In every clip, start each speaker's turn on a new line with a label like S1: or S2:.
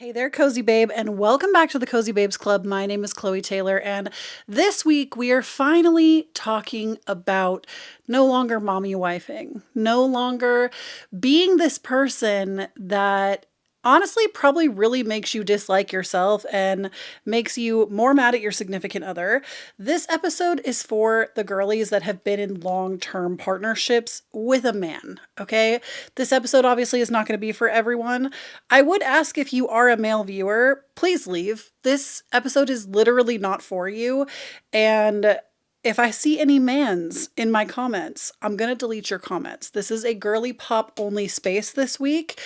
S1: Hey there, Cozy Babe, and welcome back to the Cozy Babes Club. My name is Kloee Taylor, and this week we are finally talking about no longer mommy wifing, no longer being this person that honestly probably really makes you dislike yourself and makes you more mad at your significant other. This episode is for the girlies that have been in long-term partnerships with a man, okay? This episode obviously is not going to be for everyone. I would ask, if you are a male viewer, please leave. This episode is literally not for you. And if I see any mans in my comments, I'm going to delete your comments. This is a girly pop only space this week.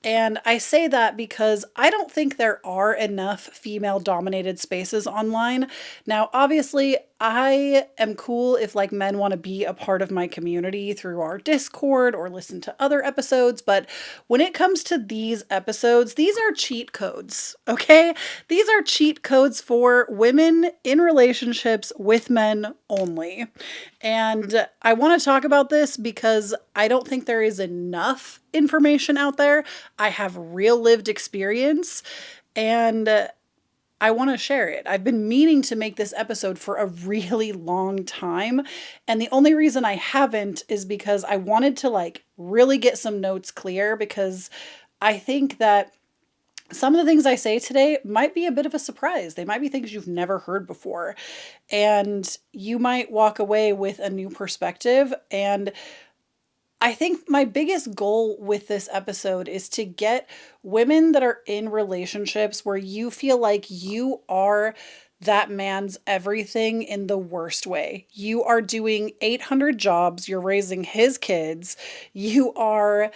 S1: And I say that because I don't think there are enough female dominated spaces online. Now, obviously, I am cool if like men want to be a part of my community through our Discord or listen to other episodes, but when it comes to these episodes, these are cheat codes, okay? These are cheat codes for women in relationships with men only. And I want to talk about this because I don't think there is enough information out there. I have real lived experience and I want to share it. I've been meaning to make this episode for a really long time. And the only reason I haven't is because I wanted to like really get some notes clear, because I think that some of the things I say today might be a bit of a surprise. They might be things you've never heard before. And you might walk away with a new perspective. And I think my biggest goal with this episode is to get women that are in relationships where you feel like you are that man's everything in the worst way. You are doing 800 jobs, you're raising his kids, you are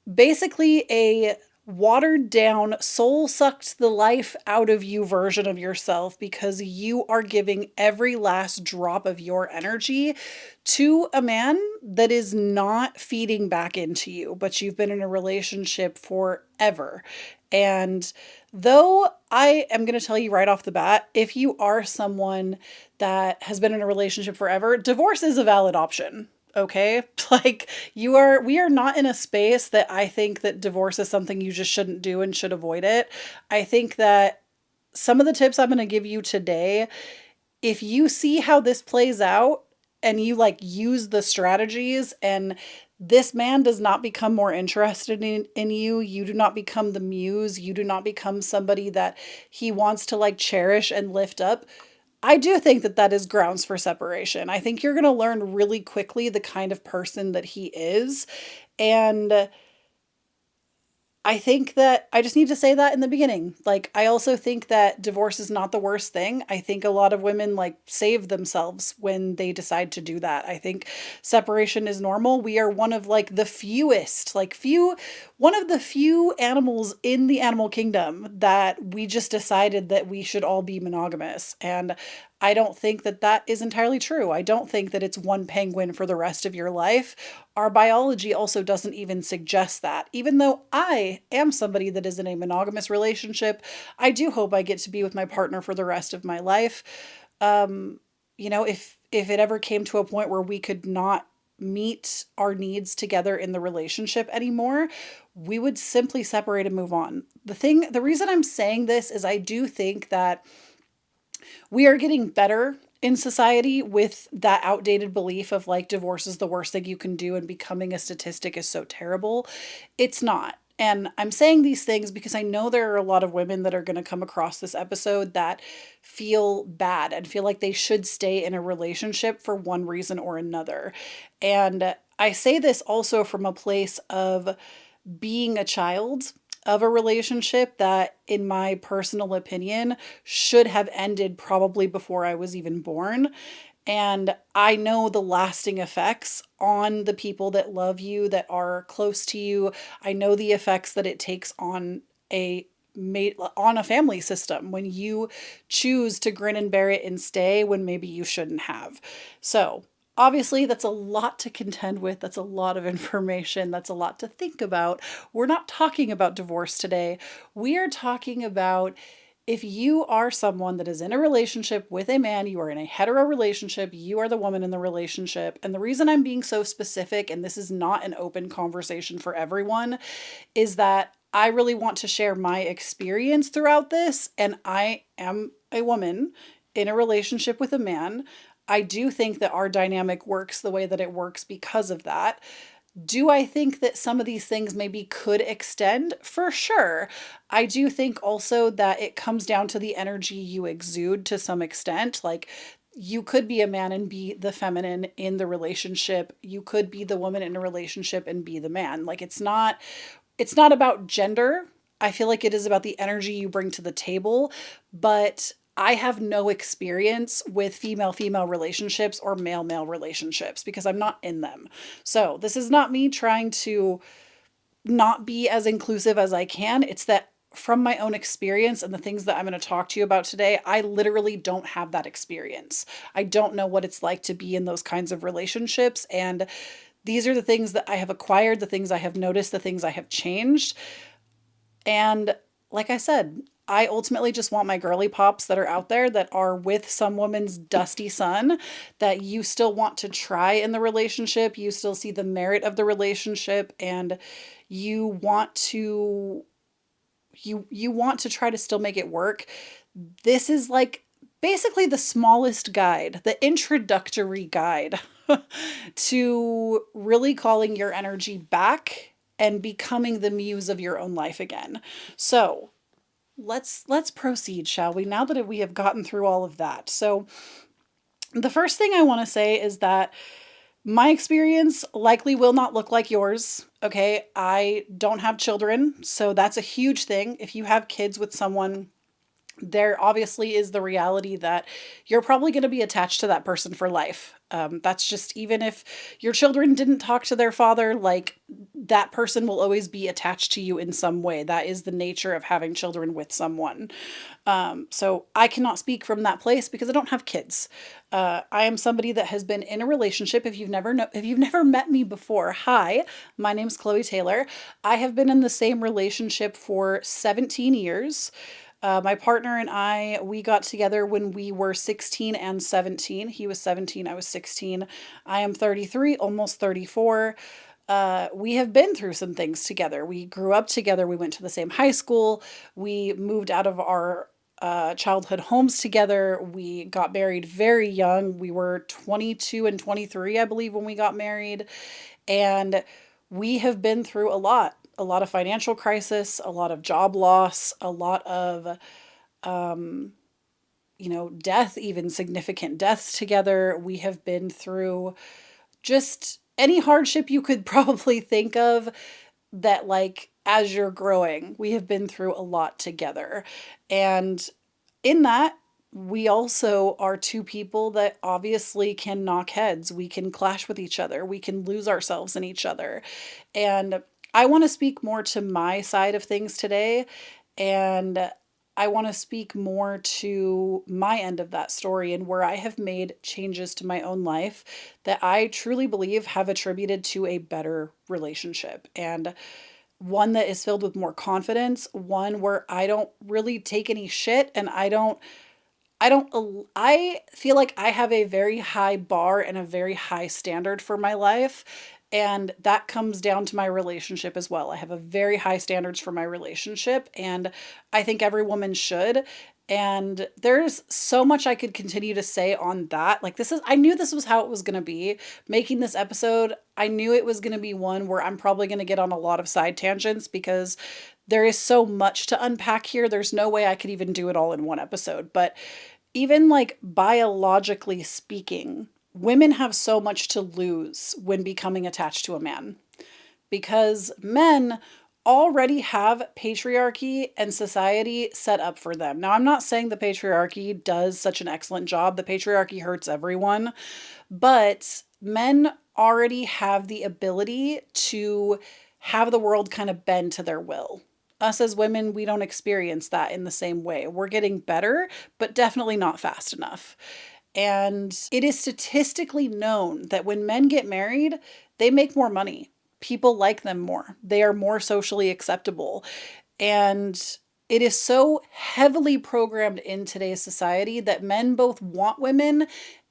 S1: basically a watered down, soul sucked the life out of you version of yourself because you are giving every last drop of your energy to a man that is not feeding back into you, but you've been in a relationship forever. And though I am going to tell you right off the bat, if you are someone that has been in a relationship forever, divorce is a valid option. Okay. Like we are not in a space that I think that divorce is something you just shouldn't do and should avoid it. I think that some of the tips I'm going to give you today, if you see how this plays out and you like use the strategies and this man does not become more interested in you, you do not become the muse, you do not become somebody that he wants to like cherish and lift up, I do think that that is grounds for separation. I think you're going to learn really quickly the kind of person that he is. And I think that I just need to say that in the beginning. Like, I also think that divorce is not the worst thing. I think a lot of women like save themselves when they decide to do that. I think separation is normal. We are one of like the fewest, one of the few animals in the animal kingdom that we just decided that we should all be monogamous. And I don't think that that is entirely true. I don't think that it's one penguin for the rest of your life. Our biology also doesn't even suggest that. Even though I am somebody that is in a monogamous relationship, I do hope I get to be with my partner for the rest of my life. Um, if it ever came to a point where we could not meet our needs together in the relationship anymore, we would simply separate and move on. The reason I'm saying this is I do think that we are getting better in society with that outdated belief of like divorce is the worst thing you can do and becoming a statistic is so terrible. It's not. And I'm saying these things because I know there are a lot of women that are going to come across this episode that feel bad and feel like they should stay in a relationship for one reason or another. And I say this also from a place of being a child of a relationship that, in my personal opinion, should have ended probably before I was even born. And I know the lasting effects on the people that love you, that are close to you. I know the effects that it takes a on a family system when you choose to grin and bear it and stay when maybe you shouldn't have. So, obviously, that's a lot to contend with. That's a lot of information. That's a lot to think about. We're not talking about divorce today. We are talking about if you are someone that is in a relationship with a man, you are in a hetero relationship, you are the woman in the relationship. And the reason I'm being so specific, and this is not an open conversation for everyone, is that I really want to share my experience throughout this. And I am a woman in a relationship with a man. I do think that our dynamic works the way that it works because of that. Do I think that some of these things maybe could extend? For sure. I do think also that it comes down to the energy you exude to some extent. Like, you could be a man and be the feminine in the relationship. You could be the woman in a relationship and be the man. Like, it's not about gender. I feel like it is about the energy you bring to the table, but I have no experience with female female relationships or male male relationships because I'm not in them. So, this is not me trying to not be as inclusive as I can. It's that from my own experience and the things that I'm going to talk to you about today, I literally don't have that experience. I don't know what it's like to be in those kinds of relationships. And these are the things that I have acquired, the things I have noticed, the things I have changed. And like I said, I ultimately just want my girly pops that are out there that are with some woman's dusty son that you still want to try in the relationship. You still see the merit of the relationship and you want to you want to try to still make it work. This is like basically the smallest guide, the introductory guide to really calling your energy back and becoming the muse of your own life again. So, let's proceed, shall we? Now that we have gotten through all of that. So, the first thing I want to say is that my experience likely will not look like yours. Okay, I don't have children, so that's a huge thing. If you have kids with someone, there obviously is the reality that you're probably going to be attached to that person for life. That's just, even if your children didn't talk to their father, like, that person will always be attached to you in some way. That is the nature of having children with someone. So I cannot speak from that place because I don't have kids. I am somebody that has been in a relationship. If you've never met me before, hi, my name's Kloee Taylor. I have been in the same relationship for 17 years. My partner and I, we got together when we were 16 and 17. He was 17, I was 16. I am 33, almost 34. We have been through some things together. We grew up together. We went to the same high school. We moved out of our childhood homes together. We got married very young. We were 22 and 23, I believe, when we got married. And we have been through a lot of financial crisis, a lot of job loss, a lot of, death, even significant deaths together. We have been through just any hardship you could probably think of that, like, as you're growing, we have been through a lot together. And in that, we also are two people that obviously can knock heads. We can clash with each other. We can lose ourselves in each other. And I want to speak more to my side of things today. And I want to speak more to my end of that story and where I have made changes to my own life that I truly believe have attributed to a better relationship. And one that is filled with more confidence, one where I don't really take any shit and I feel like I have a very high bar and a very high standard for my life. And that comes down to my relationship as well. I have a very high standards for my relationship, and I think every woman should. And there's so much I could continue to say on that. Like, I knew this was how it was going to be. Making this episode, I knew it was going to be one where I'm probably going to get on a lot of side tangents because there is so much to unpack here. There's no way I could even do it all in one episode. But even like biologically speaking, women have so much to lose when becoming attached to a man because men already have patriarchy and society set up for them. Now, I'm not saying the patriarchy does such an excellent job. The patriarchy hurts everyone, but men already have the ability to have the world kind of bend to their will. Us as women, we don't experience that in the same way. We're getting better, but definitely not fast enough. And it is statistically known that when men get married, they make more money. People like them more. They are more socially acceptable. And it is so heavily programmed in today's society that men both want women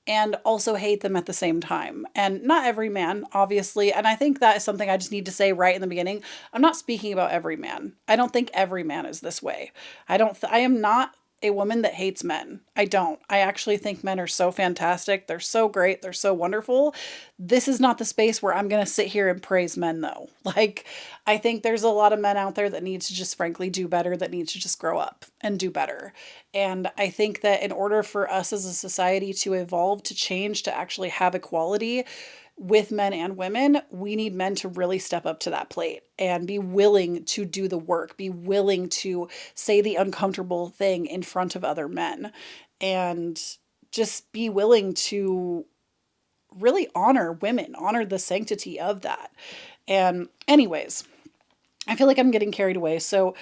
S1: and also hate them at the same time. And not every man, obviously. And I think that is something I just need to say right in the beginning. I'm not speaking about every man. I don't think every man is this way. I am not a woman that hates men. I don't. I actually think men are so fantastic. They're so great. They're so wonderful. This is not the space where I'm going to sit here and praise men, though. Like, I think there's a lot of men out there that need to just frankly do better, that need to just grow up and do better. And I think that in order for us as a society to evolve, to change, to actually have equality with men and women, we need men to really step up to that plate and be willing to do the work, be willing to say the uncomfortable thing in front of other men, and just be willing to really honor women, honor the sanctity of that. And, anyways, I feel like I'm getting carried away. So,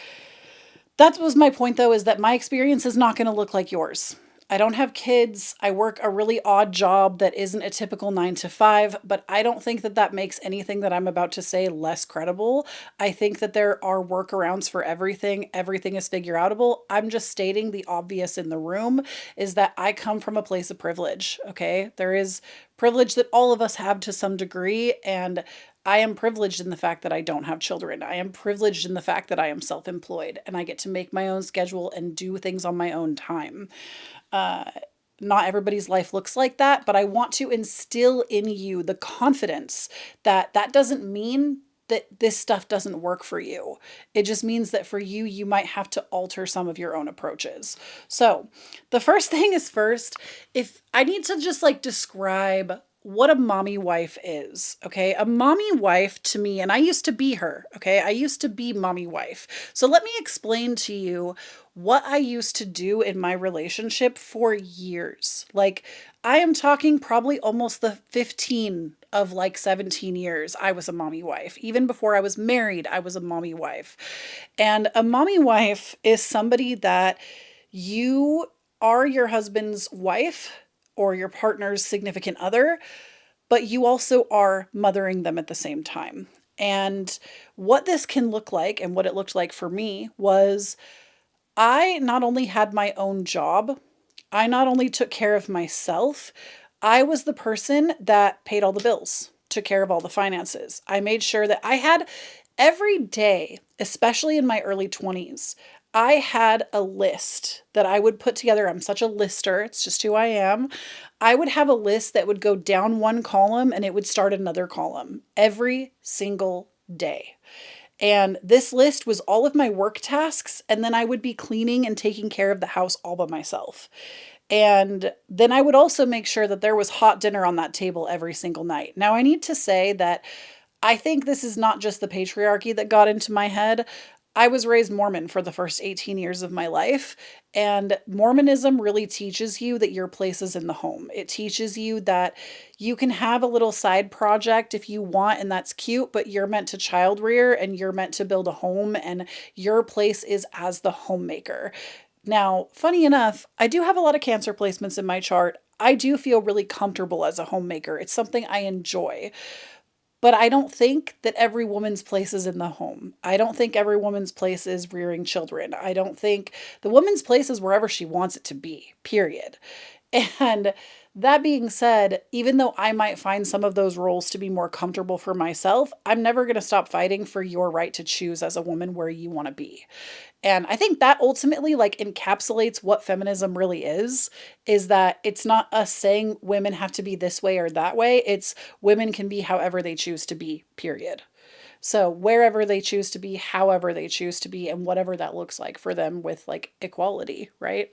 S1: that was my point, though, is that my experience is not going to look like yours. I don't have kids. I work a really odd job that isn't a typical 9 to 5, but I don't think that that makes anything that I'm about to say less credible. I think that there are workarounds for everything. Everything is figure outable. I'm just stating the obvious in the room is that I come from a place of privilege. Okay. There is privilege that all of us have to some degree. And I am privileged in the fact that I don't have children. I am privileged in the fact that I am self employed and I get to make my own schedule and do things on my own time. Uh, Not everybody's life looks like that, but I want to instill in you the confidence that that doesn't mean that this stuff doesn't work for you. It just means that for you, you might have to alter some of your own approaches. So, the first thing is first, if I need to just like describe what a mommy wife is, okay? A mommy wife to me, and I used to be her, okay? I used to be mommy wife. So let me explain to you what I used to do in my relationship for years. Like, I am talking probably almost the 15 of like 17 years, I was a mommy wife. Even before I was married, I was a mommy wife. And a mommy wife is somebody that you are your husband's wife or your partner's significant other, but you also are mothering them at the same time. And what this can look like, and what it looked like for me, was I not only had my own job, I not only took care of myself, I was the person that paid all the bills, took care of all the finances. I made sure that I had every day, especially in my early 20s, I had a list that I would put together. I'm such a lister, it's just who I am. I would have a list that would go down one column and it would start another column every single day. And this list was all of my work tasks. And then I would be cleaning and taking care of the house all by myself. And then I would also make sure that there was hot dinner on that table every single night. Now, I need to say that I think this is not just the patriarchy that got into my head. I was raised Mormon for the first 18 years of my life, and Mormonism really teaches you that your place is in the home. It teaches you that you can have a little side project if you want, and that's cute, but you're meant to child rear and you're meant to build a home, and your place is as the homemaker. Now, funny enough, I do have a lot of Cancer placements in my chart. I do feel really comfortable as a homemaker. It's something I enjoy. But I don't think that every woman's place is in the home. I don't think every woman's place is rearing children. I don't think the woman's place is wherever she wants it to be, period. And that being said, even though I might find some of those roles to be more comfortable for myself, I'm never going to stop fighting for your right to choose as a woman where you want to be. And I think that ultimately like encapsulates what feminism really is that it's not us saying women have to be this way or that way. It's women can be however they choose to be, period. So wherever they choose to be, however they choose to be, and whatever that looks like for them with like equality, right?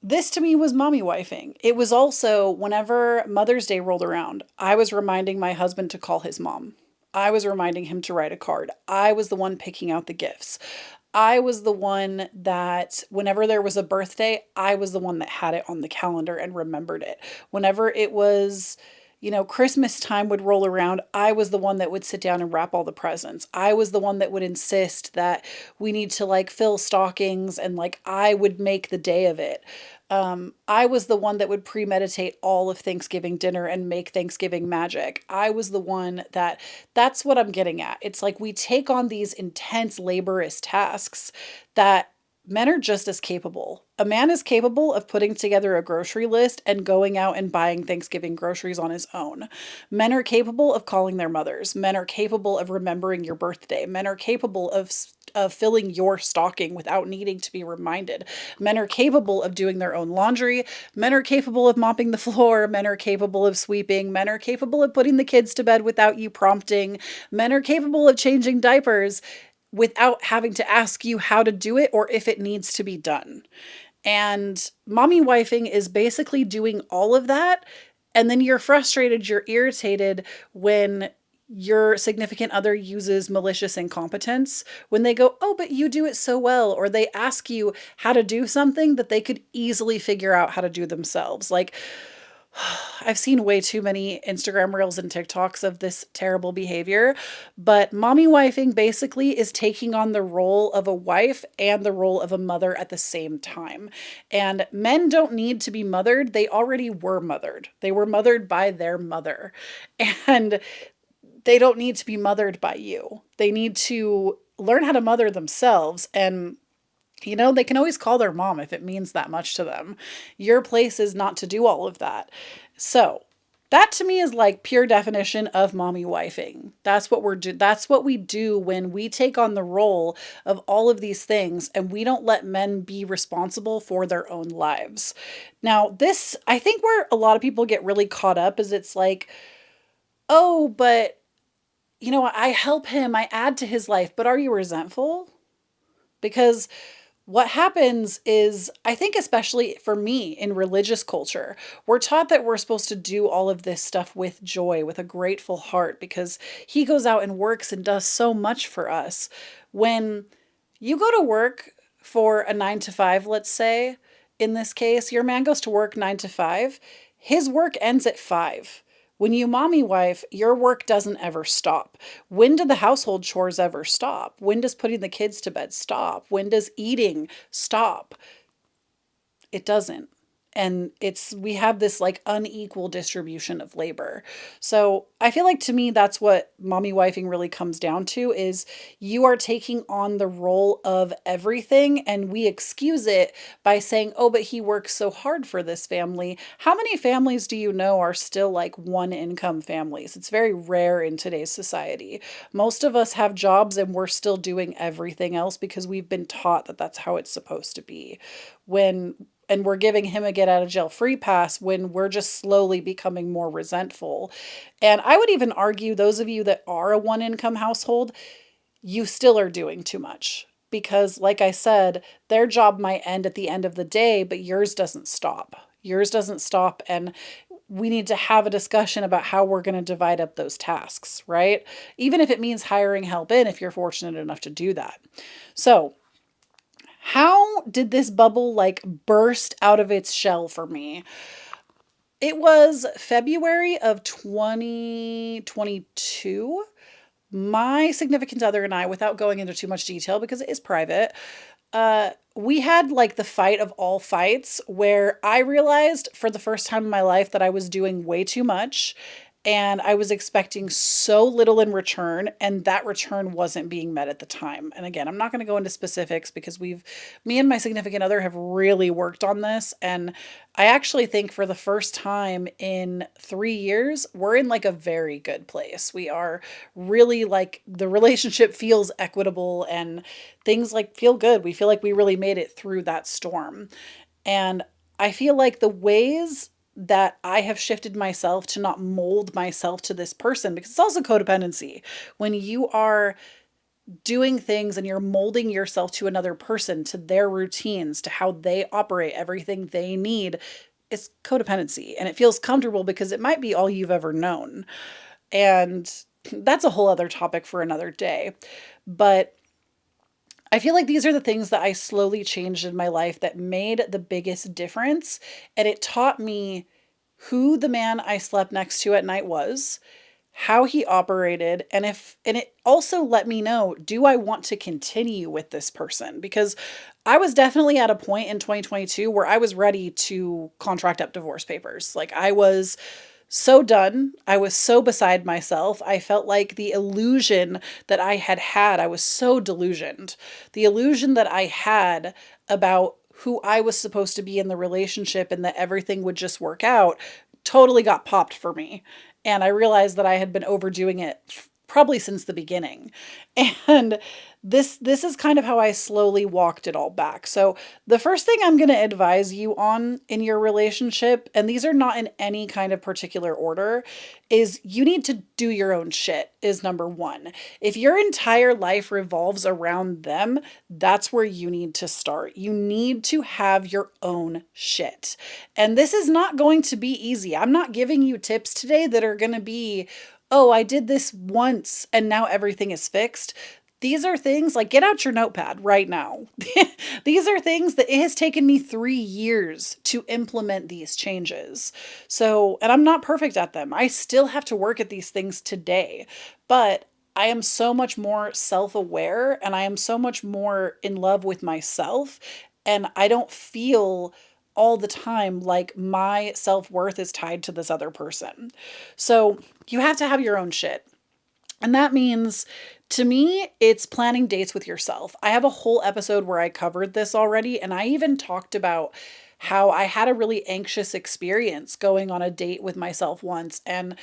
S1: This to me was mommy wifing. It was also whenever Mother's Day rolled around, I was reminding my husband to call his mom. I was reminding him to write a card. I was the one picking out the gifts. I was the one that whenever there was a birthday, I was the one that had it on the calendar and remembered it. Whenever it was, Christmas time would roll around, I was the one that would sit down and wrap all the presents. I was the one that would insist that we need to like fill stockings and like I would make the day of it. I was the one that would premeditate all of Thanksgiving dinner and make Thanksgiving magic. I was the one that's what I'm getting at. It's like we take on these intense laborious tasks that Men are just as capable. A man is capable of putting together a grocery list and going out and buying Thanksgiving groceries on his own. Men are capable of calling their mothers. Men are capable of remembering your birthday. Men are capable of filling your stocking without needing to be reminded. Men are capable of doing their own laundry. Men are capable of mopping the floor. Men are capable of sweeping. Men are capable of putting the kids to bed without you prompting. Men are capable of changing diapers without having to ask you how to do it or if it needs to be done. And mommy wifing is basically doing all of that. And then you're frustrated, you're irritated when your significant other uses malicious incompetence, when they go, "Oh, but you do it so well," or they ask you how to do something that they could easily figure out how to do themselves. Like, I've seen way too many Instagram reels and TikToks of this terrible behavior, but mommy wifing basically is taking on the role of a wife and the role of a mother at the same time. And men don't need to be mothered, they already were mothered. They were mothered by their mother. And they don't need to be mothered by you. They need to learn how to mother themselves. And they can always call their mom if it means that much to them. Your place is not to do all of that. So, that to me is like pure definition of mommy wifing. That's what we do when we take on the role of all of these things and we don't let men be responsible for their own lives. Now, this I think where a lot of people get really caught up is it's like, "Oh, but I help him, I add to his life, but are you resentful?" Because what happens is, I think, especially for me in religious culture, we're taught that we're supposed to do all of this stuff with joy, with a grateful heart, because he goes out and works and does so much for us. When you go to work for a 9 to 5, let's say, in this case, your man goes to work 9 to 5, his work ends at 5. When you mommy wife, your work doesn't ever stop. When do the household chores ever stop? When does putting the kids to bed stop? When does eating stop? It doesn't. And we have this like unequal distribution of labor. So I feel like to me, that's what mommy wifing really comes down to is you are taking on the role of everything and we excuse it by saying, "Oh, but he works so hard for this family." How many families do you know are still like one income families? It's very rare in today's society. Most of us have jobs and we're still doing everything else because we've been taught that that's how it's supposed to be. When and we're giving him a get out of jail free pass when we're just slowly becoming more resentful. And I would even argue those of you that are a one income household, you still are doing too much. Because, like I said, their job might end at the end of the day, but yours doesn't stop. Yours doesn't stop. And we need to have a discussion about how we're going to divide up those tasks, right? Even if it means hiring help in, if you're fortunate enough to do that. So, how did this bubble like burst out of its shell for me? It was February of 2022. My significant other and I, without going into too much detail because it is private, we had like the fight of all fights where I realized for the first time in my life that I was doing way too much and I was expecting so little in return, and that return wasn't being met at the time. And again, I'm not going to go into specifics because me and my significant other have really worked on this. And I actually think for the first time in 3 years, we're in like a very good place. We are really like the relationship feels equitable and things like feel good. We feel like we really made it through that storm. And I feel like the ways that I have shifted myself to not mold myself to this person, because it's also codependency. When you are doing things and you're molding yourself to another person, to their routines, to how they operate, everything they need, it's codependency. And it feels comfortable because it might be all you've ever known. And that's a whole other topic for another day. But I feel like these are the things that I slowly changed in my life that made the biggest difference. And it taught me who the man I slept next to at night was, how he operated, and it also let me know, do I want to continue with this person? Because I was definitely at a point in 2022 where I was ready to contract up divorce papers. Like I was so done. I was so beside myself. I felt like the illusion that I had had, I was so delusioned. The illusion that I had about who I was supposed to be in the relationship and that everything would just work out totally got popped for me. And I realized that I had been overdoing it probably since the beginning. And this is kind of how I slowly walked it all back. So the first thing I'm going to advise you on in your relationship, and these are not in any kind of particular order, is you need to do your own shit, is number one. If your entire life revolves around them, that's where you need to start. You need to have your own shit. And this is not going to be easy. I'm not giving you tips today that are going to be, oh, I did this once and now everything is fixed. These are things like get out your notepad right now. These are things that it has taken me 3 years to implement these changes. So, and I'm not perfect at them. I still have to work at these things today, but I am so much more self aware and I am so much more in love with myself. And I don't feel all the time like my self worth is tied to this other person. So, you have to have your own shit. And that means, to me, it's planning dates with yourself. I have a whole episode where I covered this already, and I even talked about how I had a really anxious experience going on a date with myself once, and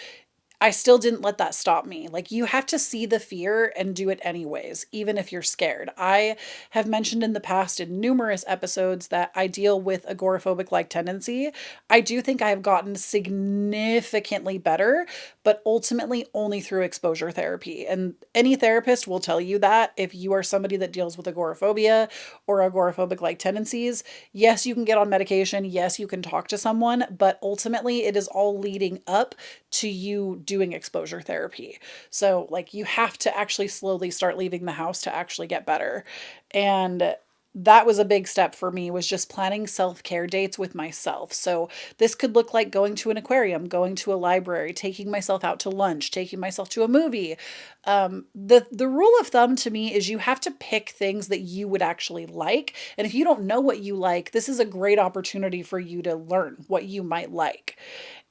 S1: I still didn't let that stop me. Like, you have to see the fear and do it anyways, even if you're scared. I have mentioned in the past in numerous episodes that I deal with agoraphobic like tendency. I do think I have gotten significantly better, but ultimately only through exposure therapy. And any therapist will tell you that if you are somebody that deals with agoraphobia or agoraphobic like tendencies, yes, you can get on medication. Yes, you can talk to someone, but ultimately it is all leading up to you doing exposure therapy. So, like, you have to actually slowly start leaving the house to actually get better. And that was a big step for me, was just planning self-care dates with myself. So this could look like going to an aquarium, going to a library, taking myself out to lunch, taking myself to a movie. The rule of thumb to me is you have to pick things that you would actually like. And if you don't know what you like, this is a great opportunity for you to learn what you might like.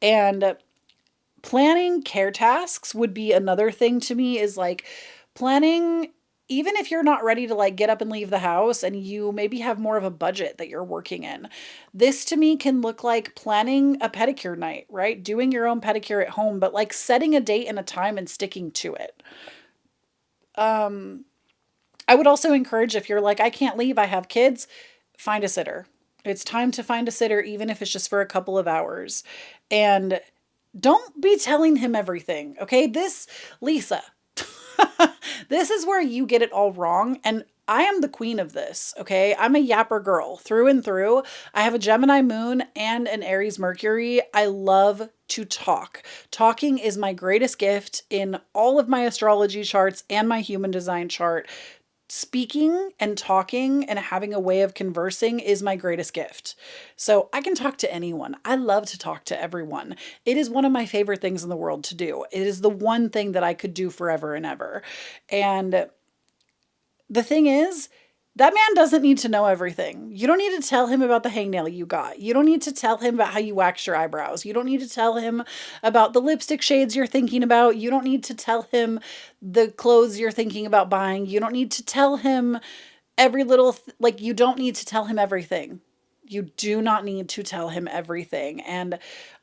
S1: And planning care tasks would be another thing to me, is like planning, even if you're not ready to like get up and leave the house and you maybe have more of a budget that you're working in. This to me can look like planning a pedicure night, right? Doing your own pedicure at home, but like setting a date and a time and sticking to it. Um I would also encourage, if you're like, I can't leave, I have kids, find a sitter. It's time to find a sitter, even if it's just for a couple of hours. And don't be telling him everything, okay? Lisa, this is where you get it all wrong. And I am the queen of this, okay? I'm a yapper girl through and through. I have a Gemini moon and an Aries Mercury. I love to talk. Talking is my greatest gift in all of my astrology charts and my human design chart. Speaking and talking and having a way of conversing is my greatest gift. So I can talk to anyone. I love to talk to everyone. It is one of my favorite things in the world to do. It is the one thing that I could do forever and ever. And the thing is, that man doesn't need to know everything. You don't need to tell him about the hangnail you got. You don't need to tell him about how you wax your eyebrows. You don't need to tell him about the lipstick shades you're thinking about. You don't need to tell him the clothes you're thinking about buying. You don't need to tell him every little, like, you don't need to tell him everything. You do not need to tell him everything. And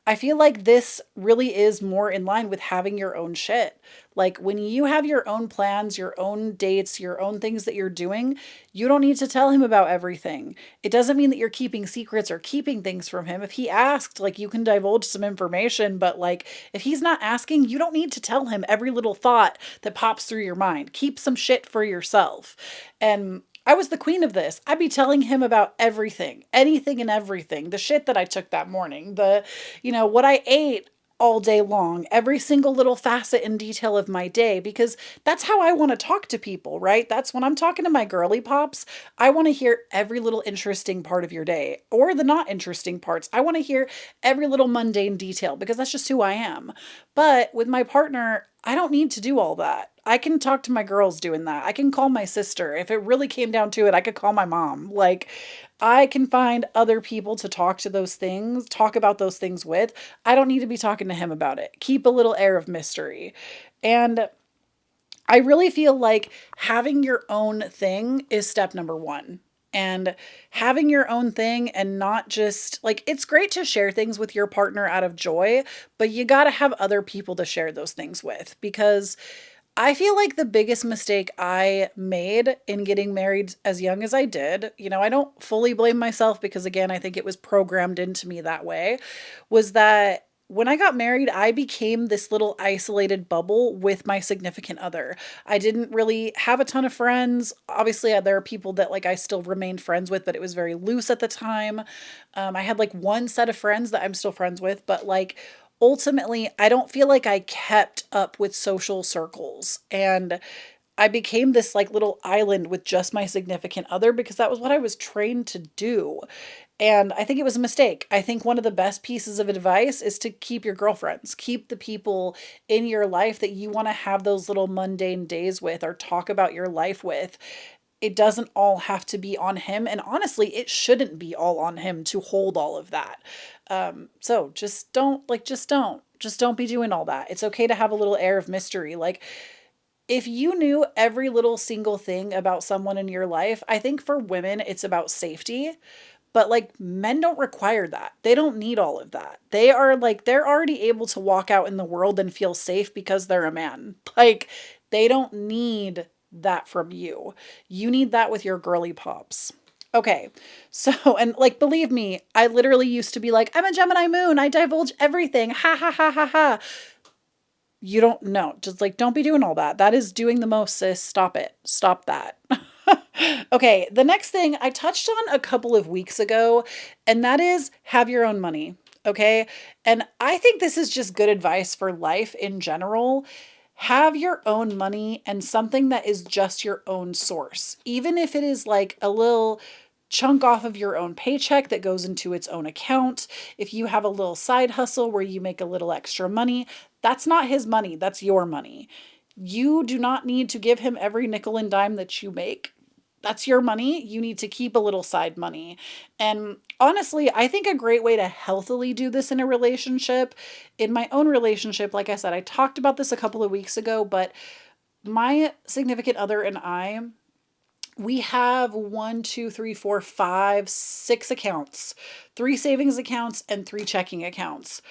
S1: I feel like this really is more in line with having your own shit. Like, when you have your own plans, your own dates, your own things that you're doing, you don't need to tell him about everything. It doesn't mean that you're keeping secrets or keeping things from him. If he asked, like, you can divulge some information, but like, if he's not asking, you don't need to tell him every little thought that pops through your mind. Keep some shit for yourself. And I was the queen of this. I'd be telling him about everything, anything and everything. The shit that I took that morning, what I ate all day long, every single little facet and detail of my day, because that's how I want to talk to people, right? That's when I'm talking to my girly pops. I want to hear every little interesting part of your day, or the not interesting parts. I want to hear every little mundane detail, because that's just who I am. But with my partner, I don't need to do all that. I can talk to my girls doing that. I can call my sister. If it really came down to it, I could call my mom. Like, I can find other people to talk about those things with. I don't need to be talking to him about it. Keep a little air of mystery. And I really feel like having your own thing is step number one. And having your own thing and not just like it's great to share things with your partner out of joy, but you got to have other people to share those things with because I feel like the biggest mistake I made in getting married as young as I did, I don't fully blame myself because, again, I think it was programmed into me that way, was that when I got married, I became this little isolated bubble with my significant other. I didn't really have a ton of friends. Obviously, there are people that like I still remained friends with, but it was very loose at the time. I had like one set of friends that I'm still friends with, but like ultimately, I don't feel like I kept up with social circles. And I became this like little island with just my significant other because that was what I was trained to do. And I think it was a mistake. I think one of the best pieces of advice is to keep your girlfriends, keep the people in your life that you want to have those little mundane days with or talk about your life with. It doesn't all have to be on him. And honestly, it shouldn't be all on him to hold all of that. So just don't be doing all that. It's okay to have a little air of mystery. Like, if you knew every little single thing about someone in your life, I think for women, it's about safety. But like men don't require that. They don't need all of that. They're already able to walk out in the world and feel safe because they're a man. Like they don't need that from you. You need that with your girly pops. Okay. So, and like, believe me, I literally used to be like, I'm a Gemini moon. I divulge everything. Ha ha ha ha ha. You don't know. Just like, don't be doing all that. That is doing the most, sis. Stop it. Stop that. Okay, the next thing I touched on a couple of weeks ago, and that is have your own money. Okay. And I think this is just good advice for life in general. Have your own money and something that is just your own source, even if it is like a little chunk off of your own paycheck that goes into its own account. If you have a little side hustle where you make a little extra money, that's not his money, that's your money. You do not need to give him every nickel and dime that you make. That's your money. You need to keep a little side money. And honestly, I think a great way to healthily do this in a relationship, in my own relationship, like I said, I talked about this a couple of weeks ago, but my significant other and I, we have one, two, three, four, five, six accounts, three savings accounts, and three checking accounts.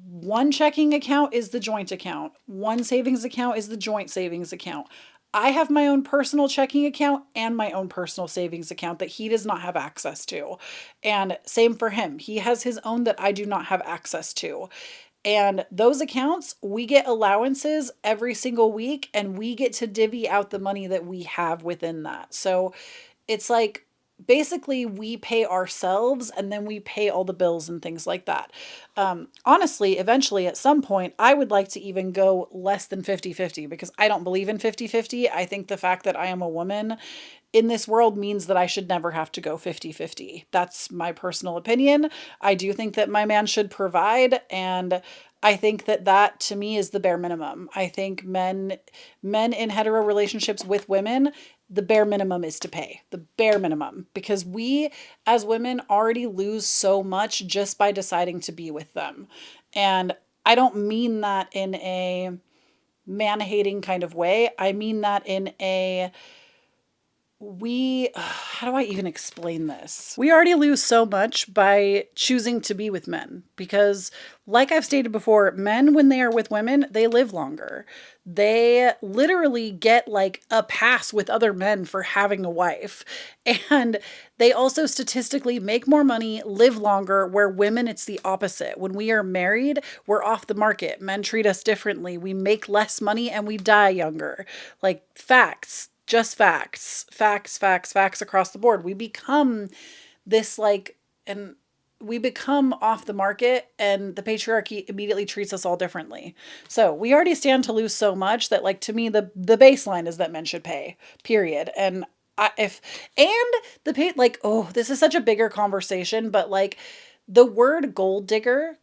S1: One checking account is the joint account. One savings account is the joint savings account. I have my own personal checking account and my own personal savings account that he does not have access to. And same for him. He has his own that I do not have access to. And those accounts, we get allowances every single week and we get to divvy out the money that we have within that. So it's like basically we pay ourselves and then we pay all the bills and things like that. Honestly, eventually at some point, I would like to even go less than 50-50 because I don't believe in 50-50. I think the fact that I am a woman in this world means that I should never have to go 50-50. That's my personal opinion. I do think that my man should provide, and I think that that to me is the bare minimum. I think men in hetero relationships with women, the bare minimum is to pay. The bare minimum, because we as women already lose so much just by deciding to be with them. And I don't mean that in a man-hating kind of way. I mean that in a how do I even explain this? We already lose so much by choosing to be with men because, like I've stated before, men, when they are with women, they live longer. They literally get like a pass with other men for having a wife. And they also statistically make more money, live longer, where women, it's the opposite. When we are married, we're off the market. Men treat us differently. We make less money and we die younger. Like facts. Just facts, facts, facts, facts across the board. We become this like, and we become off the market and the patriarchy immediately treats us all differently. So we already stand to lose so much that like, to me, the baseline is that men should pay, period. And the pay, like, oh, this is such a bigger conversation, but like the word gold digger,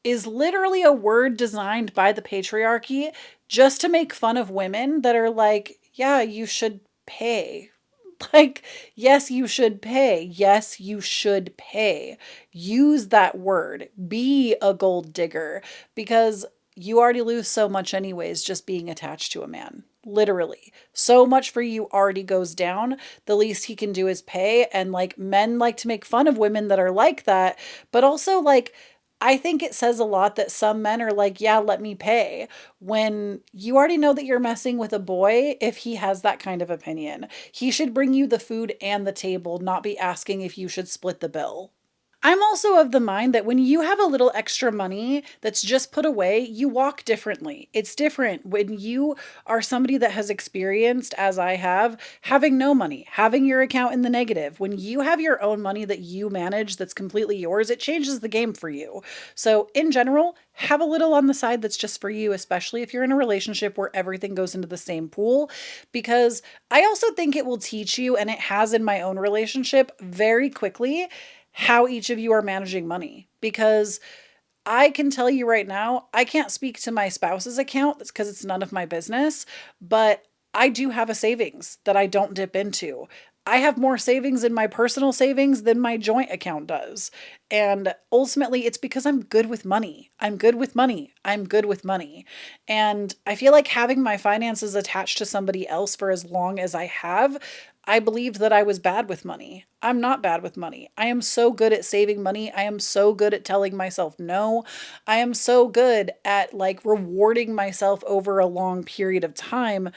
S1: is literally a word designed by the patriarchy just to make fun of women that are like, yeah, you should pay. Like, yes, you should pay. Yes, you should pay. Use that word. Be a gold digger because you already lose so much, anyways, just being attached to a man. Literally. So much for you already goes down. The least he can do is pay. And like men like to make fun of women that are like that, but also like, I think it says a lot that some men are like, yeah, let me pay, when you already know that you're messing with a boy if he has that kind of opinion. He should bring you the food and the table, not be asking if you should split the bill. I'm also of the mind that when you have a little extra money that's just put away, you walk differently. It's different when you are somebody that has experienced, as I have, having no money, having your account in the negative. When you have your own money that you manage that's completely yours, it changes the game for you. So, in general, have a little on the side that's just for you, especially if you're in a relationship where everything goes into the same pool. Because I also think it will teach you, and it has in my own relationship very quickly, how each of you are managing money. Because I can tell you right now, I can't speak to my spouse's account. That's because it's none of my business. But I do have a savings that I don't dip into. I have more savings in my personal savings than my joint account does. And ultimately, it's because I'm good with money. I'm good with money. I'm good with money. And I feel like having my finances attached to somebody else for as long as I have, I believed that I was bad with money. I'm not bad with money. I am so good at saving money. I am so good at telling myself no. I am so good at like rewarding myself over a long period of time,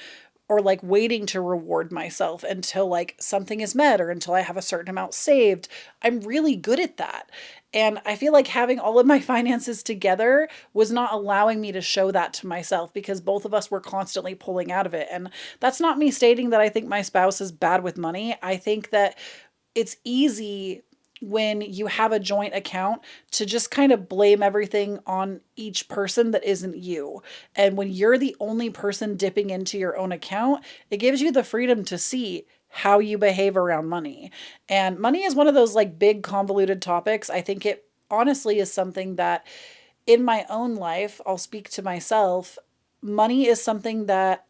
S1: or like waiting to reward myself until like something is met or until I have a certain amount saved. I'm really good at that. And I feel like having all of my finances together was not allowing me to show that to myself because both of us were constantly pulling out of it. And that's not me stating that I think my spouse is bad with money. I think that it's easy when you have a joint account to just kind of blame everything on each person that isn't you. And when you're the only person dipping into your own account, it gives you the freedom to see how you behave around money. And money is one of those like big convoluted topics. I think it honestly is something that in my own life, I'll speak to myself, money is something that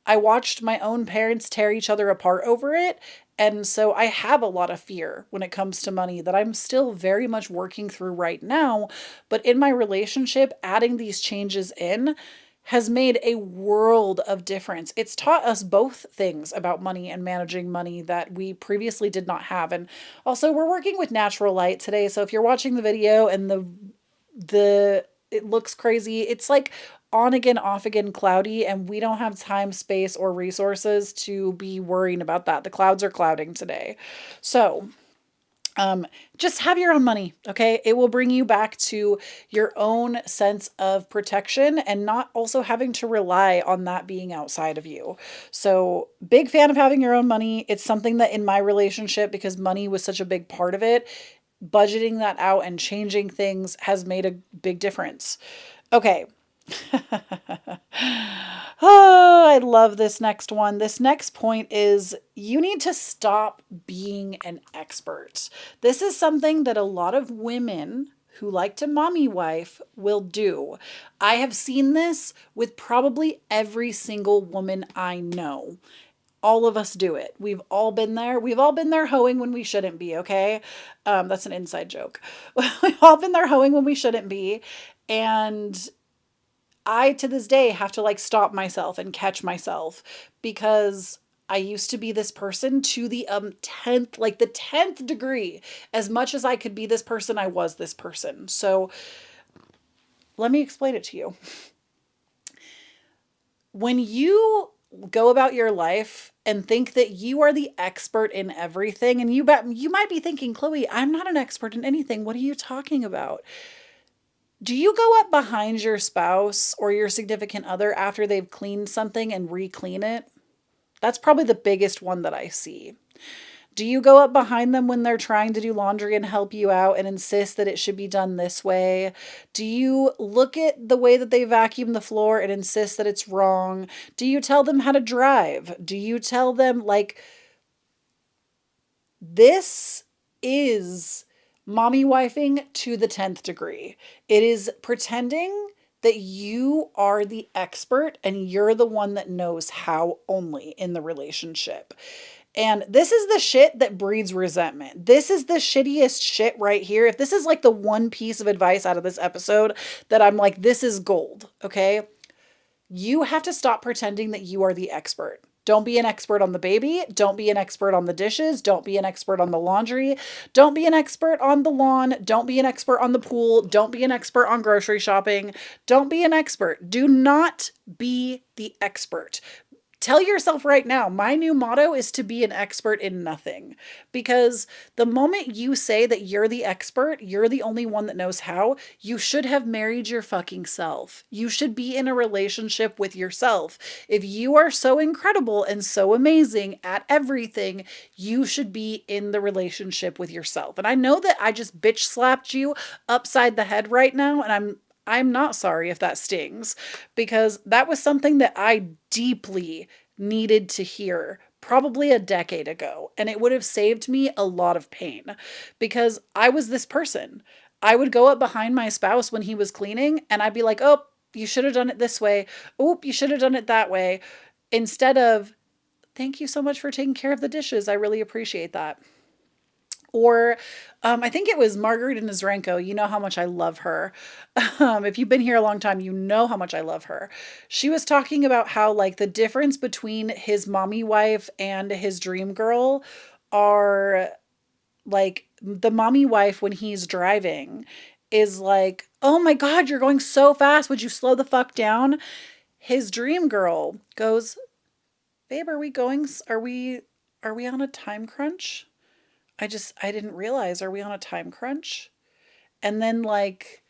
S1: I watched my own parents tear each other apart over it. And so I have a lot of fear when it comes to money that I'm still very much working through right now. But in my relationship, adding these changes in has made a world of difference. It's taught us both things about money and managing money that we previously did not have. And also, we're working with natural light today. So if you're watching the video and the it looks crazy. It's like on again, off again, cloudy, and we don't have time, space, or resources to be worrying about that. The clouds are clouding today. So, just have your own money, okay? It will bring you back to your own sense of protection and not also having to rely on that being outside of you. So, big fan of having your own money. It's something that in my relationship, because money was such a big part of it, budgeting that out and changing things has made a big difference. Okay. Oh, I love this next one. This next point is you need to stop being an expert. This is something that a lot of women who like to mommy wife will do. I have seen this with probably every single woman I know. All of us do it. We've all been there. We've all been there hoeing when we shouldn't be, okay? That's an inside joke. We've all been there hoeing when we shouldn't be. And I, to this day, have to like stop myself and catch myself because I used to be this person to the 10th, like the 10th degree. As much as I could be this person, I was this person. So let me explain it to you. When you go about your life and think that you are the expert in everything, and you might be thinking, Kloee, I'm not an expert in anything. What are you talking about? Do you go up behind your spouse or your significant other after they've cleaned something and re-clean it? That's probably the biggest one that I see. Do you go up behind them when they're trying to do laundry and help you out and insist that it should be done this way? Do you look at the way that they vacuum the floor and insist that it's wrong? Do you tell them how to drive? Do you tell them, like, this is Mommy wifing to the 10th degree. It is pretending that you are the expert and you're the one that knows how only in the relationship. And this is the shit that breeds resentment. This is the shittiest shit right here. If this is like the one piece of advice out of this episode that I'm like, this is gold, okay? You have to stop pretending that you are the expert. Don't be an expert on the baby. Don't be an expert on the dishes. Don't be an expert on the laundry. Don't be an expert on the lawn. Don't be an expert on the pool. Don't be an expert on grocery shopping. Don't be an expert. Do not be the expert. Tell yourself right now, my new motto is to be an expert in nothing. Because the moment you say that you're the expert, you're the only one that knows how, you should have married your fucking self. You should be in a relationship with yourself. If you are so incredible and so amazing at everything, you should be in the relationship with yourself. And I know that I just bitch slapped you upside the head right now, and I'm not sorry if that stings, because that was something that I deeply needed to hear probably a decade ago. And it would have saved me a lot of pain because I was this person. I would go up behind my spouse when he was cleaning and I'd be like, oh, you should have done it this way. Oh, you should have done it that way. Instead of, thank you so much for taking care of the dishes. I really appreciate that. Or I think it was Margarita Nazrenko. You know how much I love her. If you've been here a long time, you know how much I love her. She was talking about how, like, the difference between his mommy wife and his dream girl are like the mommy wife when he's driving is like, oh my God, you're going so fast. Would you slow the fuck down? His dream girl goes, babe, are we on a time crunch? I didn't realize, are we on a time crunch? And then, like,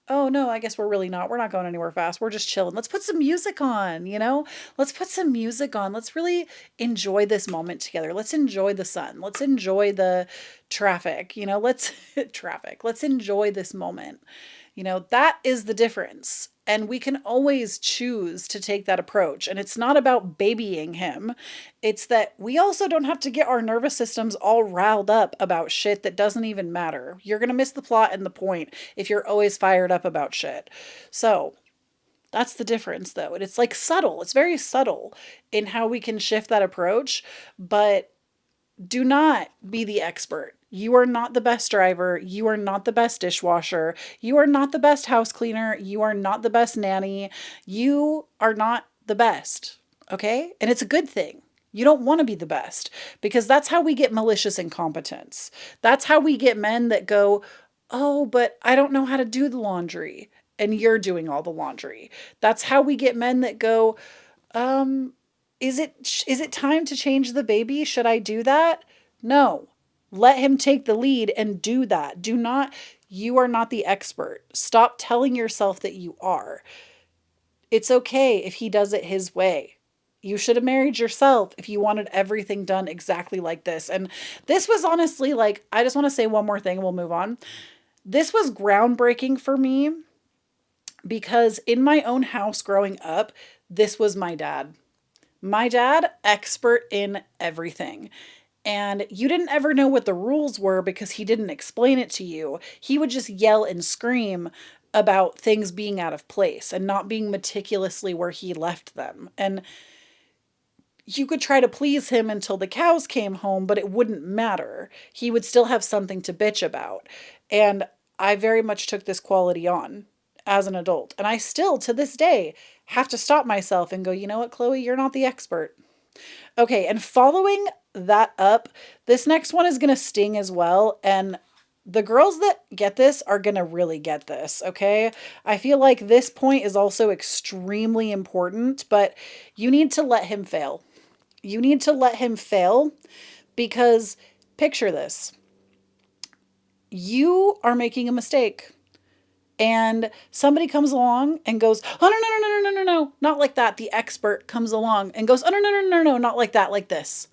S1: oh no, I guess we're really not. We're not going anywhere fast. We're just chilling. Let's put some music on, you know? Let's put some music on. Let's really enjoy this moment together. Let's enjoy the sun. Let's enjoy the traffic, you know? Let's traffic. Let's enjoy this moment. You know, that is the difference. And we can always choose to take that approach. And it's not about babying him. It's that we also don't have to get our nervous systems all riled up about shit that doesn't even matter. You're going to miss the plot and the point if you're always fired up about shit. So that's the difference, though. And it's like subtle. It's very subtle in how we can shift that approach. But do not be the expert. You are not the best driver. You are not the best dishwasher. You are not the best house cleaner. You are not the best nanny. You are not the best. Okay? And it's a good thing. You don't want to be the best because that's how we get malicious incompetence. That's how we get men that go, oh, but I don't know how to do the laundry. And you're doing all the laundry. That's how we get men that go, um, is it time to change the baby? Should I do that? No. Let him take the lead and do that. Do not, you are not the expert. Stop telling yourself that you are. It's okay if he does it his way. You should have married yourself if you wanted everything done exactly like this. And this was honestly like, I just want to say one more thing and we'll move on. This was groundbreaking for me because in my own house growing up, this was my dad. My dad, expert in everything. And you didn't ever know what the rules were because he didn't explain it to you. He would just yell and scream about things being out of place and not being meticulously where he left them. And you could try to please him until the cows came home, but it wouldn't matter. He would still have something to bitch about. And I very much took this quality on as an adult. And I still, to this day, have to stop myself and go, you know what, Kloee, you're not the expert. Okay, and following that up, this next one is going to sting as well. And the girls that get this are going to really get this, okay? I feel like this point is also extremely important, but you need to let him fail. You need to let him fail because picture this. You are making a mistake and somebody comes along and goes, oh, no, no, no, no, no, no, no, no, not like that. The expert comes along and goes, oh, no, no, no, no, no, not like that, like this.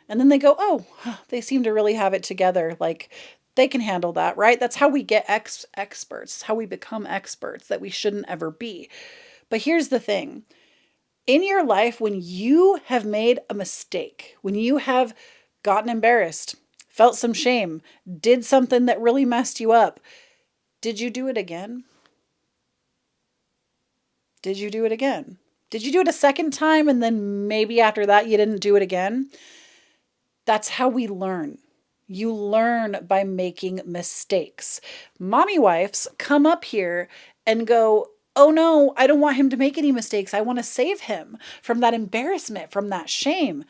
S1: And then they go, oh, they seem to really have it together. Like they can handle that, right? That's how we get experts, how we become experts that we shouldn't ever be. But here's the thing. In your life, when you have made a mistake, when you have gotten embarrassed, felt some shame, did something that really messed you up. Did you do it again? Did you do it again? Did you do it a second time and then maybe after that you didn't do it again? That's how we learn. You learn by making mistakes. Mommy wives come up here and go, oh no, I don't want him to make any mistakes. I want to save him from that embarrassment, from that shame.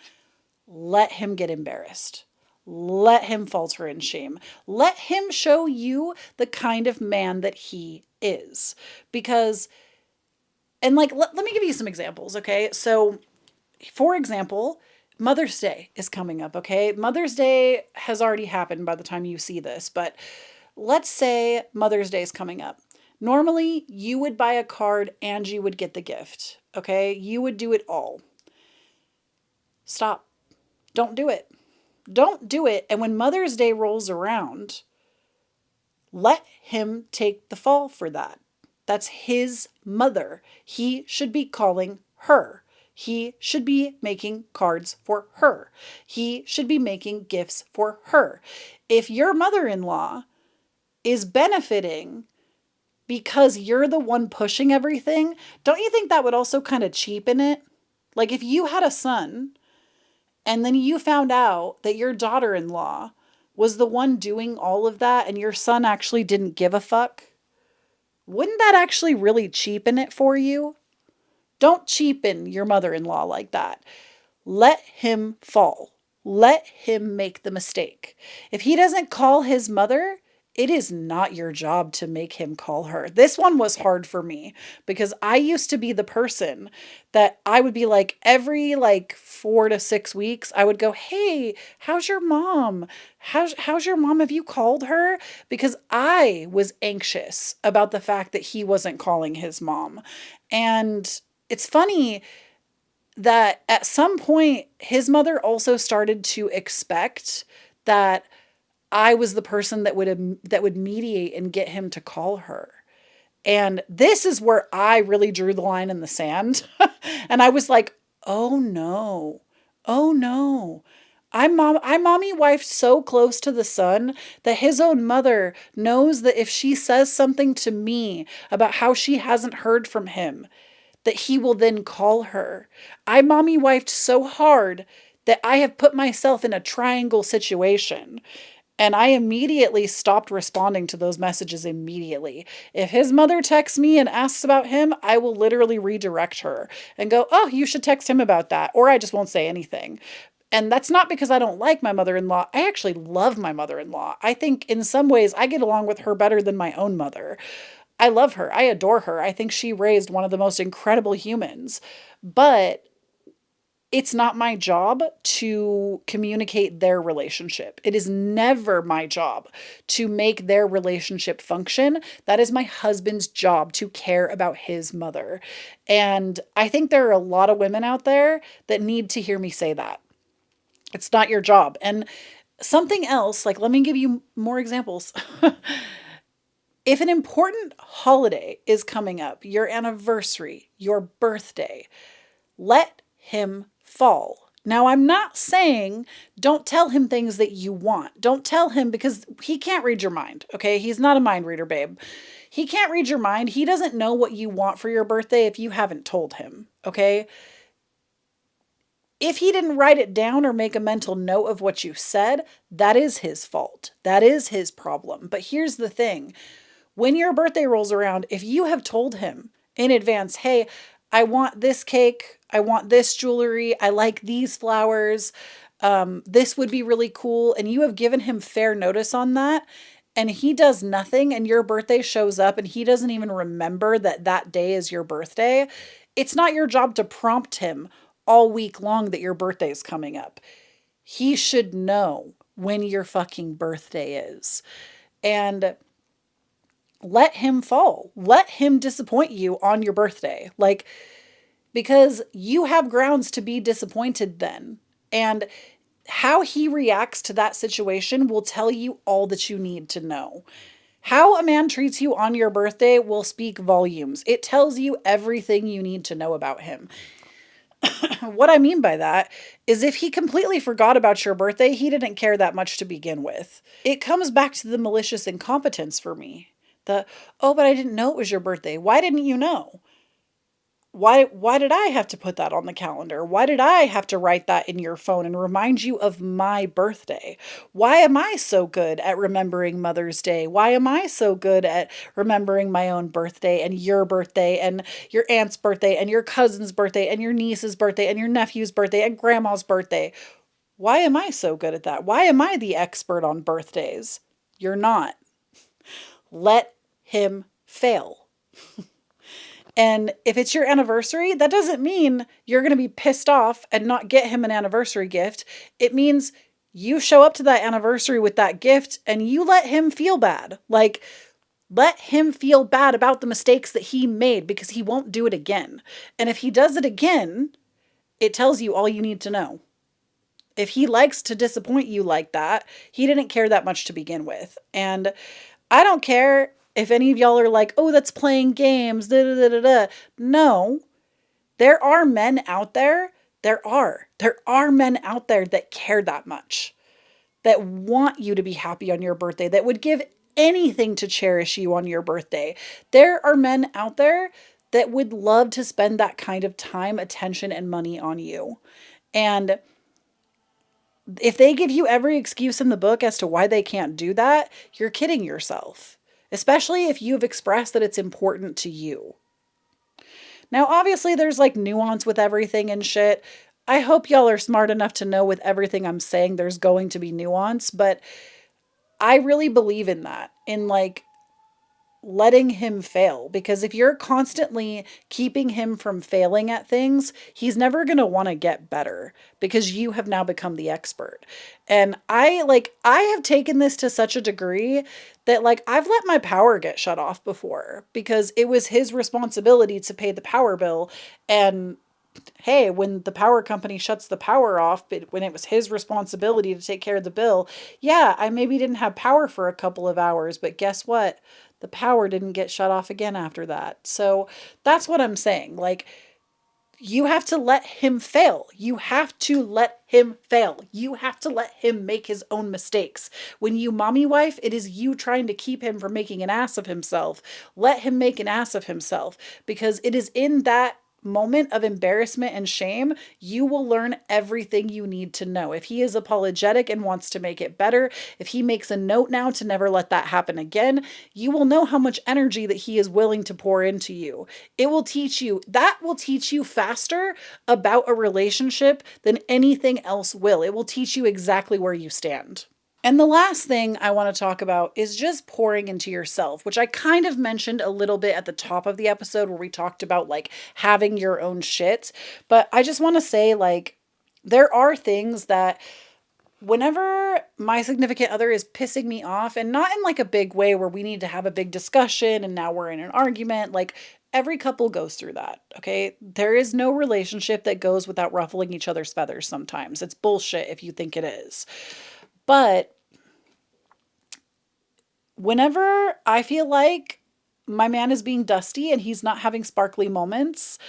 S1: Let him get embarrassed. Let him falter in shame. Let him show you the kind of man that he is. Because, and like, let me give you some examples, okay? So, for example, Mother's Day is coming up, okay? Mother's Day has already happened by the time you see this, but let's say Mother's Day is coming up. Normally, you would buy a card and you would get the gift, okay? You would do it all. Stop. Don't do it. Don't do it. And when Mother's Day rolls around, let him take the fall for that. That's his mother. He should be calling her. He should be making cards for her. He should be making gifts for her. If your mother in law is benefiting because you're the one pushing everything, don't you think that would also kind of cheapen it? Like if you had a son and then you found out that your daughter in law was the one doing all of that and your son actually didn't give a fuck, wouldn't that actually really cheapen it for you? Don't cheapen your mother in law like that. Let him fall. Let him make the mistake. If he doesn't call his mother, it is not your job to make him call her. This one was hard for me because I used to be the person that I would be like every like 4 to 6 weeks, I would go, "Hey, how's your mom? How's your mom? Have you called her?" Because I was anxious about the fact that he wasn't calling his mom. And it's funny that at some point his mother also started to expect that I was the person that would mediate and get him to call her. And this is where I really drew the line in the sand. And I was like, "Oh no. Oh no. I mommy wifed so close to the son that his own mother knows that if she says something to me about how she hasn't heard from him, that he will then call her. I mommy wifed so hard that I have put myself in a triangle situation. And I immediately stopped responding to those messages immediately. If his mother texts me and asks about him, I will literally redirect her and go, oh, you should text him about that. Or I just won't say anything. And that's not because I don't like my mother in law. I actually love my mother in law. I think in some ways I get along with her better than my own mother. I love her. I adore her. I think she raised one of the most incredible humans. But it's not my job to communicate their relationship. It is never my job to make their relationship function. That is my husband's job to care about his mother. And I think there are a lot of women out there that need to hear me say that. It's not your job. And something else, like, let me give you more examples. If an important holiday is coming up, your anniversary, your birthday, let him fall. Now, I'm not saying don't tell him things that you want. Don't tell him because he can't read your mind, okay? He's not a mind reader, babe. He can't read your mind. He doesn't know what you want for your birthday if you haven't told him, okay? If he didn't write it down or make a mental note of what you said, that is his fault. That is his problem. But here's the thing. When your birthday rolls around, if you have told him in advance, hey, I want this cake, I want this jewelry, I like these flowers, this would be really cool, and you have given him fair notice on that, and he does nothing, and your birthday shows up, and he doesn't even remember that that day is your birthday, it's not your job to prompt him all week long that your birthday is coming up. He should know when your fucking birthday is. And let him fall. Let him disappoint you on your birthday. Like, because you have grounds to be disappointed then. And how he reacts to that situation will tell you all that you need to know. How a man treats you on your birthday will speak volumes. It tells you everything you need to know about him. What I mean by that is if he completely forgot about your birthday, he didn't care that much to begin with. It comes back to the malicious incompetence for me. The, oh, but I didn't know it was your birthday. Why didn't you know? Why did I have to put that on the calendar? Why did I have to write that in your phone and remind you of my birthday? Why am I so good at remembering Mother's Day? Why am I so good at remembering my own birthday and your aunt's birthday and your cousin's birthday and your niece's birthday and your nephew's birthday and grandma's birthday? Why am I so good at that? Why am I the expert on birthdays? You're not. Let him fail. And if it's your anniversary, that doesn't mean you're going to be pissed off and not get him an anniversary gift. It means you show up to that anniversary with that gift and you let him feel bad. Like, let him feel bad about the mistakes that he made because he won't do it again. And if he does it again, it tells you all you need to know. If he likes to disappoint you like that, he didn't care that much to begin with. And I don't care if any of y'all are like, oh, that's playing games. Da, da, da, da, da. No, there are men out there. There are men out there that care that much, that want you to be happy on your birthday, that would give anything to cherish you on your birthday. There are men out there that would love to spend that kind of time, attention, and money on you. And if they give you every excuse in the book as to why they can't do that, you're kidding yourself, especially if you've expressed that it's important to you. Now, obviously, there's like nuance with everything and shit. I hope y'all are smart enough to know with everything I'm saying, there's going to be nuance, but I really believe in that, in like letting him fail, because if you're constantly keeping him from failing at things, he's never going to want to get better because you have now become the expert. And I have taken this to such a degree that like I've let my power get shut off before because it was his responsibility to pay the power bill. And hey, when the power company shuts the power off, but when it was his responsibility to take care of the bill, yeah, I maybe didn't have power for a couple of hours, but guess what? The power didn't get shut off again after that. So that's what I'm saying. Like, you have to let him fail. You have to let him fail. You have to let him make his own mistakes. When you mommy wife, it is you trying to keep him from making an ass of himself. Let him make an ass of himself because it is in that moment of embarrassment and shame, you will learn everything you need to know. If he is apologetic and wants to make it better, if he makes a note now to never let that happen again, you will know how much energy that he is willing to pour into you. That will teach you faster about a relationship than anything else will. It will teach you exactly where you stand. And the last thing I want to talk about is just pouring into yourself, which I kind of mentioned a little bit at the top of the episode where we talked about like having your own shit. But I just want to say, like, there are things that whenever my significant other is pissing me off, and not in like a big way where we need to have a big discussion and now we're in an argument, like, every couple goes through that, okay? There is no relationship that goes without ruffling each other's feathers sometimes. It's bullshit if you think it is. But whenever I feel like my man is being dusty and he's not having sparkly moments,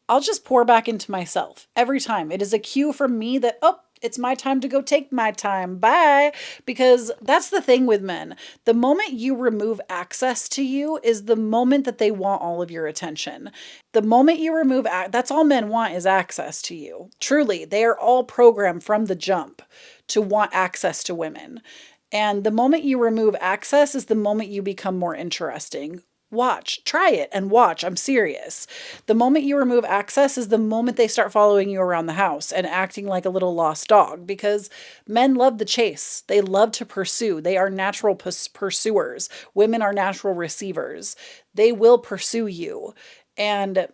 S1: I'll just pour back into myself every time. It is a cue from me that, oh, it's my time to go take my time. Bye. Because that's the thing with men. The moment you remove access to you is the moment that they want all of your attention. The moment you remove, that's all men want is access to you. Truly, they are all programmed from the jump to want access to women. And the moment you remove access is the moment you become more interesting. Watch, try it and watch. I'm serious. The moment you remove access is the moment they start following you around the house and acting like a little lost dog because men love the chase. They love to pursue. They are natural pursuers. Women are natural receivers. They will pursue you. And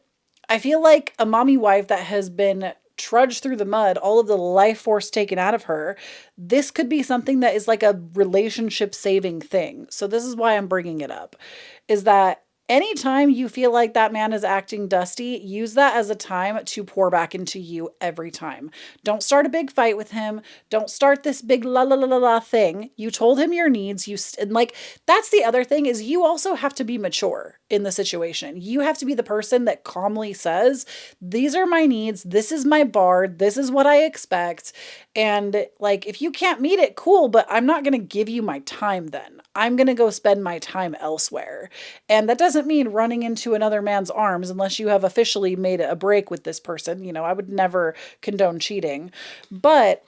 S1: I feel like a mommy wife that has been trudged through the mud, all of the life force taken out of her, this could be something that is like a relationship saving thing. So this is why I'm bringing it up, is that anytime you feel like that man is acting dusty, use that as a time to pour back into you every time. Don't start a big fight with him. Don't start this big la la la la la thing. You told him your needs. And like, that's the other thing, is you also have to be mature in the situation. You have to be the person that calmly says, these are my needs. This is my bar. This is what I expect. And like, if you can't meet it, cool, but I'm not going to give you my time then. I'm going to go spend my time elsewhere. And that doesn't mean running into another man's arms unless you have officially made a break with this person. You know, I would never condone cheating. But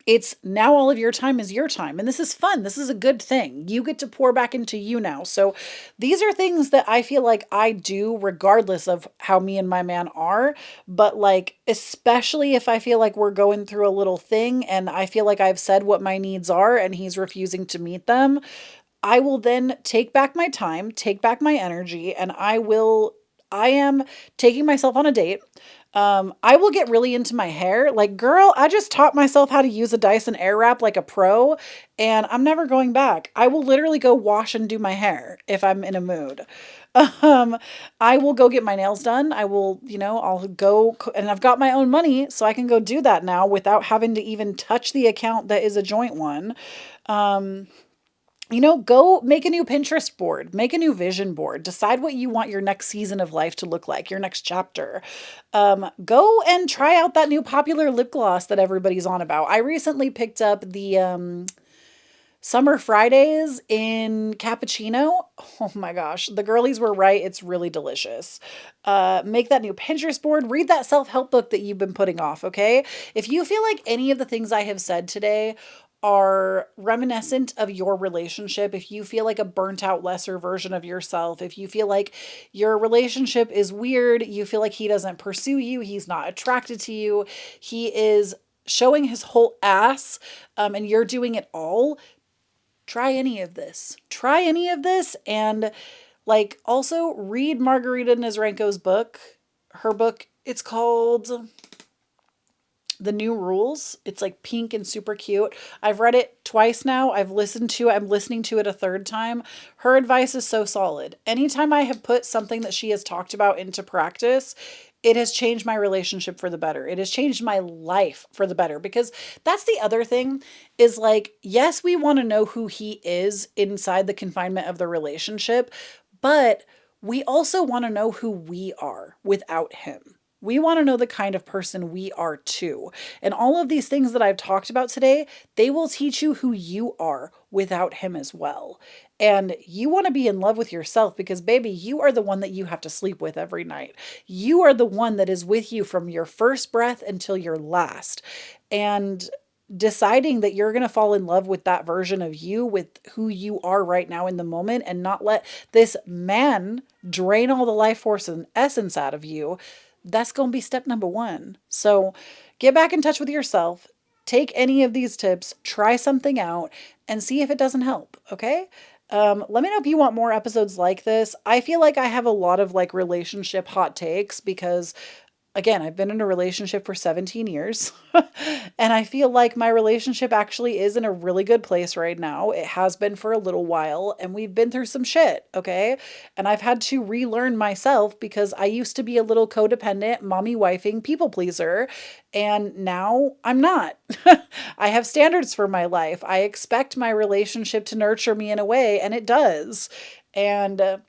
S1: it's now all of your time is your time. And this is fun. This is a good thing. You get to pour back into you now. So these are things that I feel like I do regardless of how me and my man are. But like, especially if I feel like we're going through a little thing and I feel like I've said what my needs are and he's refusing to meet them, I will then take back my time, take back my energy, and I am taking myself on a date. I will get really into my hair. Like, girl, I just taught myself how to use a Dyson Airwrap like a pro, and I'm never going back. I will literally go wash and do my hair if I'm in a mood. Um, I will go get my nails done. I will, I'll go, and I've got my own money, so I can go do that now without having to even touch the account that is a joint one. Um, go make a new Pinterest board, make a new vision board, decide what you want your next season of life to look like, your next chapter. Go and try out that new popular lip gloss that everybody's on about. I recently picked up the Summer Fridays in cappuccino. Oh my gosh, the girlies were right. It's really delicious. Make that new Pinterest board. Read that self-help book that you've been putting off, okay? If you feel like any of the things I have said today are reminiscent of your relationship, if you feel like a burnt out lesser version of yourself, if you feel like your relationship is weird, you feel like he doesn't pursue you, he's not attracted to you, he is showing his whole ass, and you're doing it all, try any of this. Try any of this. And like, also read Margarita Nazrenko's book. Her book, it's called The New Rules. It's like pink and super cute. I've read it twice now. I'm listening to it a third time. Her advice is so solid. Anytime I have put something that she has talked about into practice, it has changed my relationship for the better. It has changed my life for the better, because that's the other thing, is like, yes, we want to know who he is inside the confinement of the relationship, but we also want to know who we are without him. We want to know the kind of person we are too. And all of these things that I've talked about today, they will teach you who you are without him as well. And you want to be in love with yourself, because baby, you are the one that you have to sleep with every night. You are the one that is with you from your first breath until your last. And deciding that you're going to fall in love with that version of you, with who you are right now in the moment, and not let this man drain all the life force and essence out of you, that's going to be step number one. So get back in touch with yourself. Take any of these tips, try something out, and see if it doesn't help. Okay. Let me know if you want more episodes like this. I feel like I have a lot of like relationship hot takes because, again, I've been in a relationship for 17 years and I feel like my relationship actually is in a really good place right now. It has been for a little while and we've been through some shit, okay? And I've had to relearn myself because I used to be a little codependent, mommy wifing people pleaser, and now I'm not. I have standards for my life. I expect my relationship to nurture me in a way, and it does. And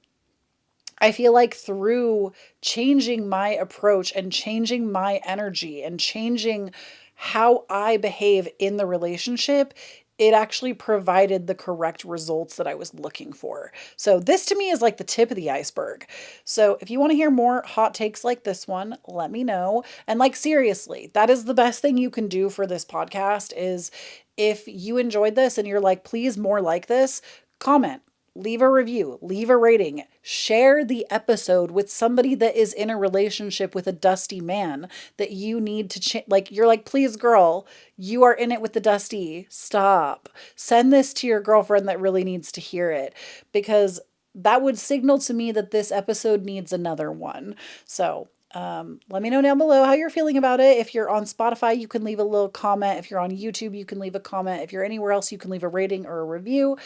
S1: I feel like through changing my approach and changing my energy and changing how I behave in the relationship, it actually provided the correct results that I was looking for. So this to me is like the tip of the iceberg. So if you want to hear more hot takes like this one, let me know. And like, seriously, that is the best thing you can do for this podcast, is if you enjoyed this and you're like, please more like this, comment, leave a review, leave a rating, share the episode with somebody that is in a relationship with a dusty man that you need to change. Like, you're like, please, girl, you are in it with the dusty. Stop. Send this to your girlfriend that really needs to hear it, because that would signal to me that this episode needs another one. So let me know down below how you're feeling about it. If you're on Spotify, you can leave a little comment. If you're on YouTube, you can leave a comment. If you're anywhere else, you can leave a rating or a review.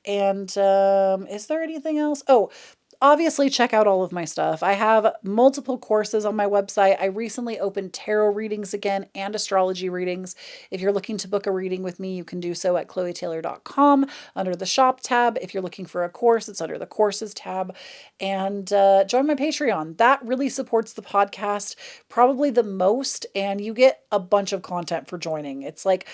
S1: And is there anything else? Oh, obviously check out all of my stuff. I have multiple courses on my website. I recently opened tarot readings again and astrology readings. If you're looking to book a reading with me, you can do so at kloetaylor.com under the shop tab. If you're looking for a course, it's under the courses tab. And join my Patreon. That really supports the podcast probably the most, and you get a bunch of content for joining. It's like,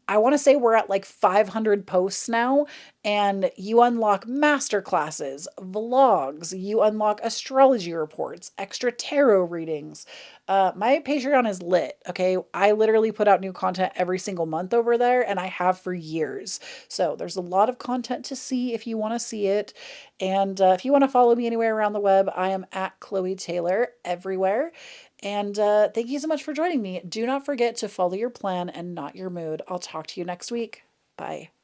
S1: I want to say we're at like 500 posts now, and you unlock master classes, vlogs, you unlock astrology reports, extra tarot readings. My Patreon is lit. Okay. I literally put out new content every single month over there, and I have for years. So there's a lot of content to see if you want to see it. And if you want to follow me anywhere around the web, I am at Kloee Taylor everywhere. And thank you so much for joining me. Do not forget to follow your plan and not your mood. I'll talk to you next week. Bye.